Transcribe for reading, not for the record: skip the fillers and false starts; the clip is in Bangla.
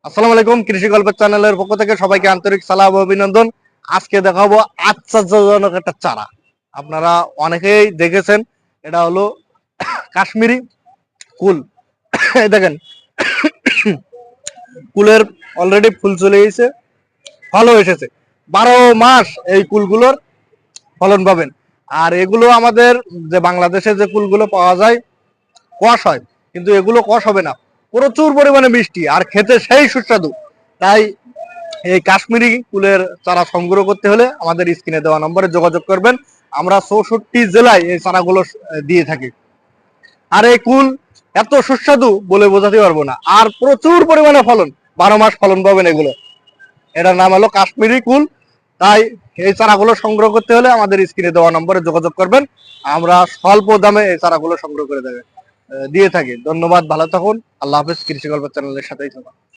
আসসালামু আলাইকুম, কৃষি গল্প চ্যানেলের পক্ষ থেকে সবাইকে আন্তরিক সালাম ও অভিনন্দন। আজকে দেখাবো আশ্চর্যজনক একটা চারা। আপনারা অনেকেই দেখেছেন, এটা হলো কাশ্মীরি কুল। এই দেখেন, কুলের অলরেডি ফুল চলে এসেছে, ফলও এসেছে। 12 মাস এই কুলগুলোর ফলন পাবেন। আর এগুলো আমাদের যে বাংলাদেশে যে কুলগুলো পাওয়া যায় কষ হয়, কিন্তু এগুলো কষ হবে না, প্রচুর পরিমাণে মিষ্টি আর খেতে সেই সুস্বাদু। তাই এই কাশ্মীরি কুলের চারা সংগ্রহ করতে হলে আমাদের স্ক্রিনে দেওয়া নম্বরে যোগাযোগ করবেন। আমরা 64 জেলায় এই চারাগুলো দিয়ে থাকি। আর এই কুল এত সুস্বাদু বলে বোঝাতে পারবো না, আর প্রচুর পরিমাণে ফলন, 12 মাস ফলন পাবেন এগুলো। এটার নাম হলো কাশ্মীরি কুল। তাই এই চারাগুলো সংগ্রহ করতে হলে আমাদের স্ক্রিনে দেওয়া নম্বরে যোগাযোগ করবেন। আমরা স্বল্প দামে এই চারাগুলো সংগ্রহ করে দিয়ে থাকি। ধন্যবাদ, ভালো থাকুন। আল্লাহ হাফেজ। কৃষি গল্প চ্যানেলের সাথেই থাকুন।